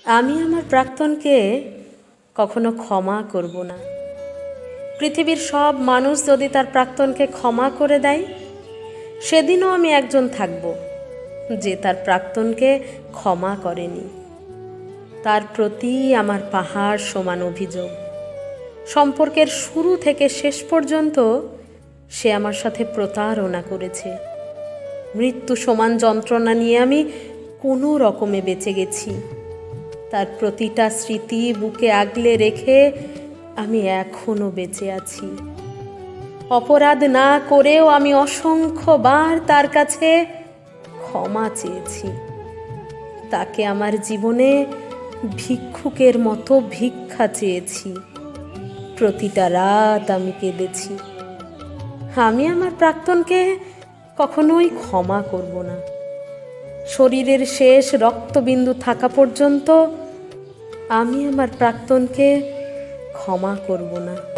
আমি আমার প্রাক্তনকে কখনো ক্ষমা করব না। পৃথিবীর সব মানুষ যদি তার প্রাক্তনকে ক্ষমা করে দেয়, সেদিনও আমি একজন থাকব যে তার প্রাক্তনকে ক্ষমা করেনি। তার প্রতি আমার পাহাড় সমান অভিযোগ। সম্পর্কের শুরু থেকে শেষ পর্যন্ত সে আমার সাথে প্রতারণা করেছে। মৃত্যু সমান যন্ত্রণা নিয়ে আমি কোনো রকমে বেঁচে গেছি। তার প্রতিটা স্মৃতি বুকে আগলে রেখে আমি এখনো বেঁচে আছি। অপরাধ না করেও আমি অসংখ্যবার তার কাছে ক্ষমা চেয়েছি। তাকে আমার জীবনে ভিক্ষুকের মতো ভিক্ষা চেয়েছি। প্রতিটা রাত আমি কেঁদেছি। আমি আমার প্রাক্তনকে কখনোই ক্ষমা করব না। শরীরের শেষ রক্তবিন্দু থাকা পর্যন্ত আমি আমার প্রাক্তনকে ক্ষমা করব না।